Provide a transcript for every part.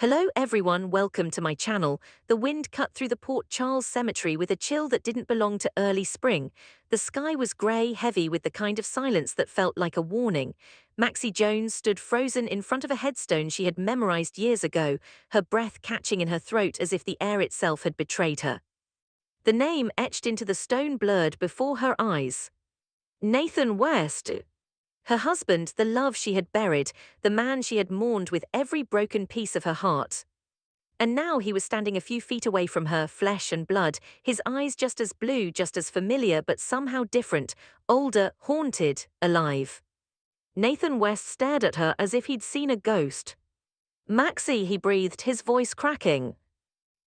Hello everyone, welcome to my channel. The wind cut through the Port Charles Cemetery with a chill that didn't belong to early spring. The sky was grey, heavy with the kind of silence that felt like a warning. Maxie Jones stood frozen in front of a headstone she had memorized years ago, her breath catching in her throat as if the air itself had betrayed her. The name etched into the stone blurred before her eyes. Nathan West. Her husband, the love she had buried, the man she had mourned with every broken piece of her heart. And now he was standing a few feet away from her, flesh and blood, his eyes just as blue, just as familiar, but somehow different, older, haunted, alive. Nathan West stared at her as if he'd seen a ghost. "Maxie," he breathed, his voice cracking.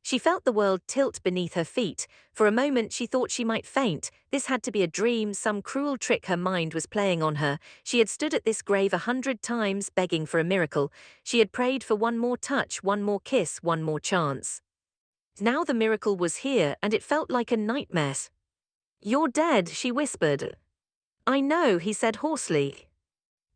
She felt the world tilt beneath her feet. For a moment she thought she might faint. This had to be a dream, some cruel trick her mind was playing on her. She had stood at this grave 100 times, begging for a miracle. She had prayed for one more touch, one more kiss, one more chance. Now the miracle was here, and it felt like a nightmare. "You're dead," she whispered. "I know," he said hoarsely.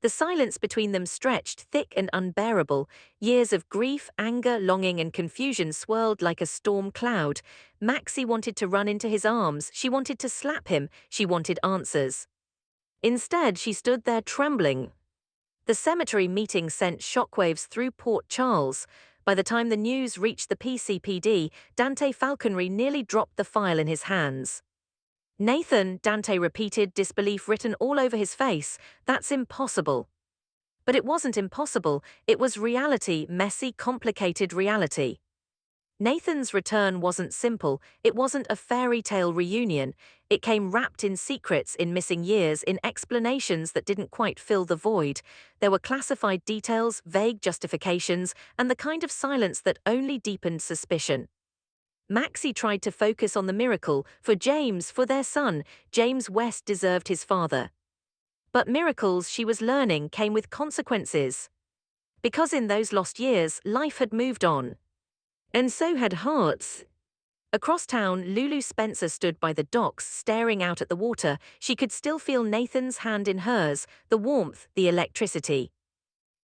The silence between them stretched, thick and unbearable. Years of grief, anger, longing and confusion swirled like a storm cloud. Maxie wanted to run into his arms, she wanted to slap him, she wanted answers. Instead, she stood there trembling. The cemetery meeting sent shockwaves through Port Charles. By the time the news reached the PCPD, Dante Falconry nearly dropped the file in his hands. "Nathan," Dante repeated, disbelief written all over his face, "that's impossible." But it wasn't impossible, it was reality, messy, complicated reality. Nathan's return wasn't simple, it wasn't a fairy tale reunion, it came wrapped in secrets, in missing years, in explanations that didn't quite fill the void. There were classified details, vague justifications, and the kind of silence that only deepened suspicion. Maxie tried to focus on the miracle, for James, for their son. James West deserved his father. But miracles, she was learning, came with consequences. Because in those lost years, life had moved on. And so had hearts. Across town, Lulu Spencer stood by the docks, staring out at the water. She could still feel Nathan's hand in hers, the warmth, the electricity.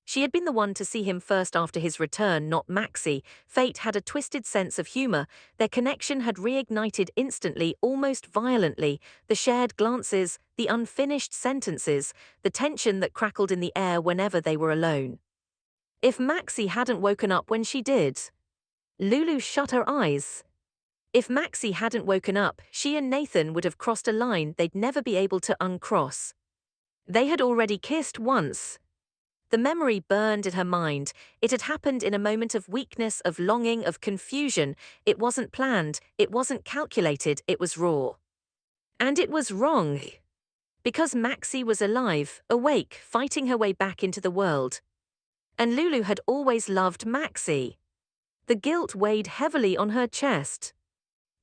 She had been the one to see him first after his return, not Maxie. Fate had a twisted sense of humor. Their connection had reignited instantly, almost violently. The shared glances, the unfinished sentences, the tension that crackled in the air whenever they were alone. If Maxie hadn't woken up when she did. Lulu shut her eyes. If Maxie hadn't woken up, she and Nathan would have crossed a line they'd never be able to uncross. They had already kissed once. The memory burned in her mind. It had happened in a moment of weakness, of longing, of confusion. It wasn't planned, it wasn't calculated, it was raw. And it was wrong. Because Maxie was alive, awake, fighting her way back into the world. And Lulu had always loved Maxie. The guilt weighed heavily on her chest.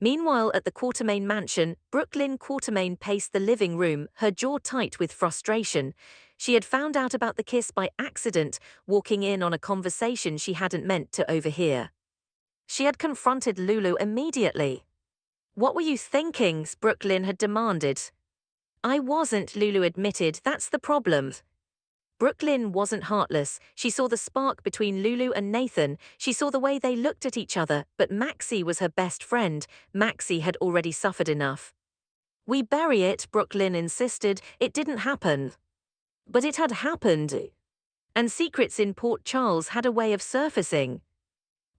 Meanwhile, at the Quartermain mansion, Brook Lynn Quartermain paced the living room, her jaw tight with frustration. She had found out about the kiss by accident, walking in on a conversation she hadn't meant to overhear. She had confronted Lulu immediately. "What were you thinking?" Brook Lynn had demanded. "I wasn't," Lulu admitted, "that's the problem." Brook Lynn wasn't heartless. She saw the spark between Lulu and Nathan. She saw the way they looked at each other, but Maxie was her best friend. Maxie had already suffered enough. "We bury it," Brook Lynn insisted. "It didn't happen." But it had happened. And secrets in Port Charles had a way of surfacing.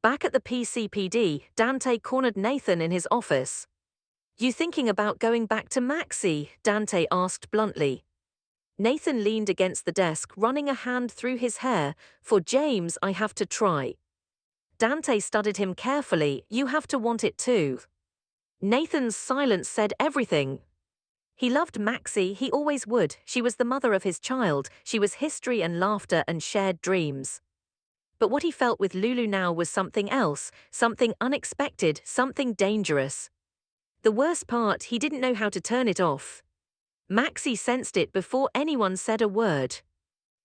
Back at the PCPD, Dante cornered Nathan in his office. "You thinking about going back to Maxie?" Dante asked bluntly. Nathan leaned against the desk, running a hand through his hair. "For James, I have to try." Dante studied him carefully. "You have to want it too." Nathan's silence said everything. He loved Maxie, he always would. She was the mother of his child. She was history and laughter and shared dreams. But what he felt with Lulu now was something else, something unexpected, something dangerous. The worst part, he didn't know how to turn it off. Maxie sensed it before anyone said a word.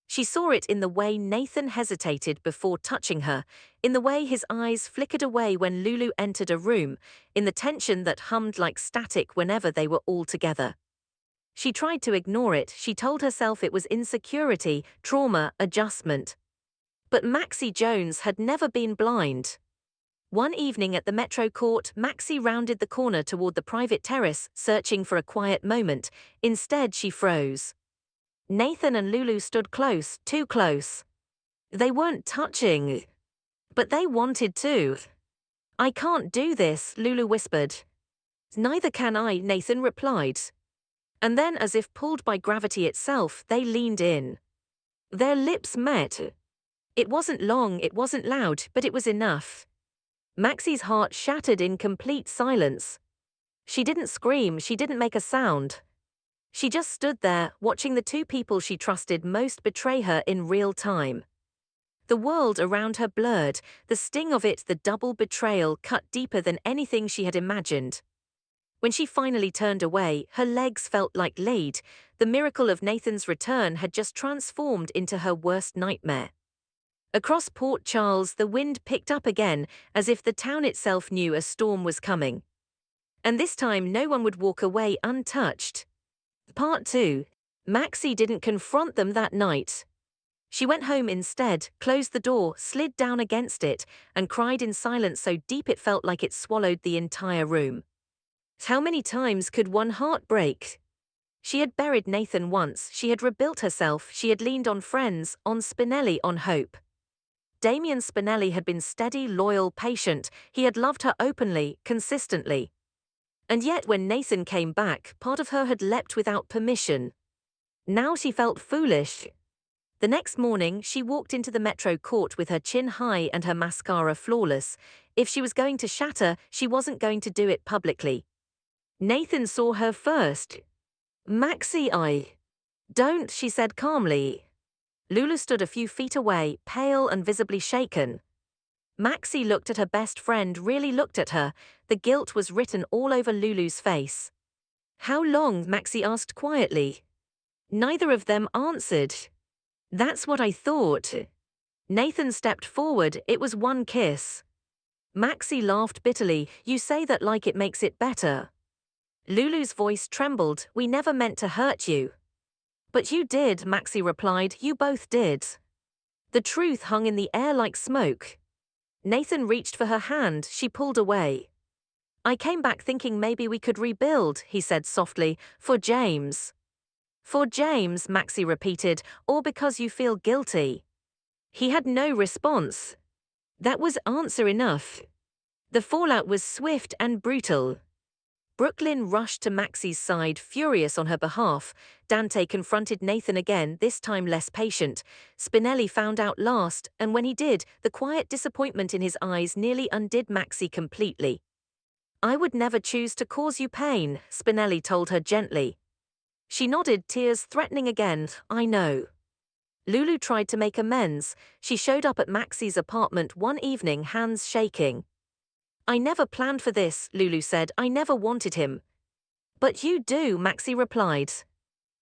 She saw it in the way Nathan hesitated before touching her, in the way his eyes flickered away when Lulu entered a room, in the tension that hummed like static whenever they were all together. She tried to ignore it. She told herself it was insecurity, trauma, adjustment. But Maxie Jones had never been blind. One evening at the Metro Court, Maxie rounded the corner toward the private terrace, searching for a quiet moment. Instead, she froze. Nathan and Lulu stood close, too close. They weren't touching, but they wanted to. "I can't do this," Lulu whispered. "Neither can I," Nathan replied. And then, as if pulled by gravity itself, they leaned in. Their lips met. It wasn't long, it wasn't loud, but it was enough. Maxie's heart shattered in complete silence. She didn't scream, she didn't make a sound. She just stood there, watching the two people she trusted most betray her in real time. The world around her blurred, the sting of it, the double betrayal, cut deeper than anything she had imagined. When she finally turned away, her legs felt like lead. The miracle of Nathan's return had just transformed into her worst nightmare. Across Port Charles, the wind picked up again, as if the town itself knew a storm was coming. And this time, no one would walk away untouched. Part 2. Maxie didn't confront them that night. She went home instead, closed the door, slid down against it, and cried in silence so deep it felt like it swallowed the entire room. How many times could one heart break? She had buried Nathan once, she had rebuilt herself, she had leaned on friends, on Spinelli, on hope. Damien Spinelli had been steady, loyal, patient. He had loved her openly, consistently. And yet when Nathan came back, part of her had leapt without permission. Now she felt foolish. The next morning, she walked into the Metro Court with her chin high and her mascara flawless. If she was going to shatter, she wasn't going to do it publicly. Nathan saw her first. "Maxie, I don't," she said calmly. Lulu stood a few feet away, pale and visibly shaken. Maxie looked at her best friend, really looked at her. The guilt was written all over Lulu's face. "How long?" Maxie asked quietly. Neither of them answered. "That's what I thought." Nathan stepped forward. It was one kiss. Maxie laughed bitterly. "You say that like it makes it better." Lulu's voice trembled. "We never meant to hurt you." "But you did," Maxie replied. "You both did." The truth hung in the air like smoke. Nathan reached for her hand. She pulled away. "I came back thinking maybe we could rebuild," he said softly, "for James." "For James," Maxie repeated, "or because you feel guilty." He had no response. That was answer enough. The fallout was swift and brutal. Brook Lynn rushed to Maxie's side, furious on her behalf. Dante confronted Nathan again, this time less patient. Spinelli found out last, and when he did, the quiet disappointment in his eyes nearly undid Maxie completely. "I would never choose to cause you pain," Spinelli told her gently. She nodded, tears threatening again. "I know." Lulu tried to make amends. She showed up at Maxie's apartment one evening, hands shaking. "I never planned for this," Lulu said. "I never wanted him." "But you do," Maxie replied.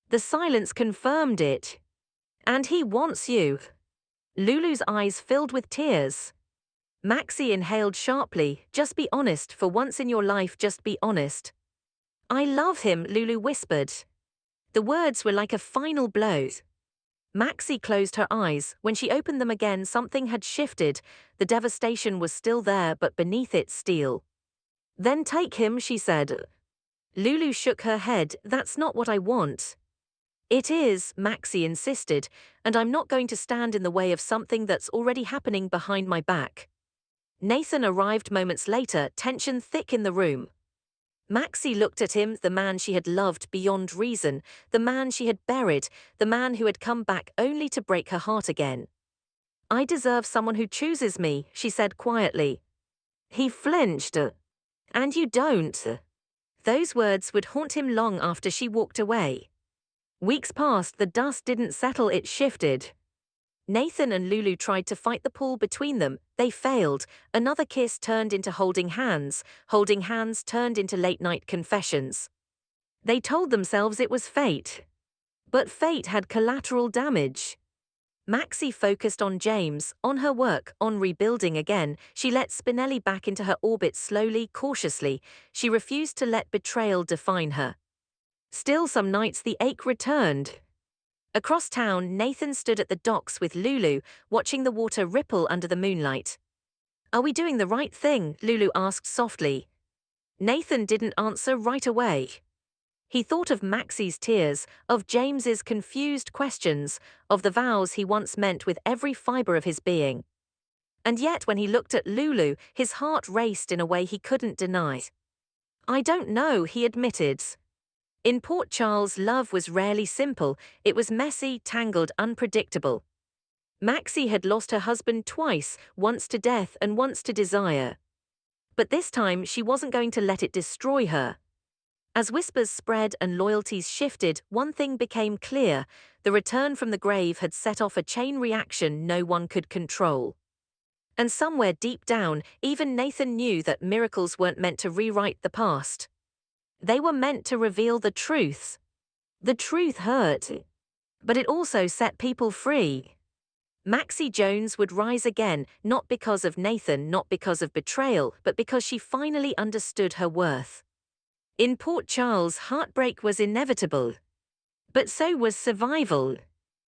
The silence confirmed it. "And he wants you." Lulu's eyes filled with tears. Maxie inhaled sharply. "Just be honest, for once in your life, just be honest." "I love him," Lulu whispered. The words were like a final blow. Maxie closed her eyes. When she opened them again, something had shifted. The devastation was still there, but beneath it, steel. "Then take him," she said. Lulu shook her head. "That's not what I want." "It is," Maxie insisted, "and I'm not going to stand in the way of something that's already happening behind my back." Nathan arrived moments later, tension thick in the room. Maxie looked at him, the man she had loved beyond reason, the man she had buried, the man who had come back only to break her heart again. "I deserve someone who chooses me," she said quietly. He flinched. "And you don't." Those words would haunt him long after she walked away. Weeks passed, the dust didn't settle, it shifted. Nathan and Lulu tried to fight the pull between them. They failed. Another kiss turned into holding hands turned into late-night confessions. They told themselves it was fate. But fate had collateral damage. Maxie focused on James, on her work, on rebuilding again. She let Spinelli back into her orbit slowly, cautiously. She refused to let betrayal define her. Still, some nights the ache returned. Across town, Nathan stood at the docks with Lulu, watching the water ripple under the moonlight. "Are we doing the right thing?" Lulu asked softly. Nathan didn't answer right away. He thought of Maxie's tears, of James's confused questions, of the vows he once meant with every fiber of his being. And yet when he looked at Lulu, his heart raced in a way he couldn't deny. "I don't know," he admitted. In Port Charles, love was rarely simple. It was messy, tangled, unpredictable. Maxie had lost her husband twice, once to death and once to desire. But this time, she wasn't going to let it destroy her. As whispers spread and loyalties shifted, one thing became clear: the return from the grave had set off a chain reaction no one could control. And somewhere deep down, even Nathan knew that miracles weren't meant to rewrite the past. They were meant to reveal the truth. The truth hurt, but it also set people free. Maxie Jones would rise again, not because of Nathan, not because of betrayal, but because she finally understood her worth. In Port Charles, heartbreak was inevitable. But so was survival.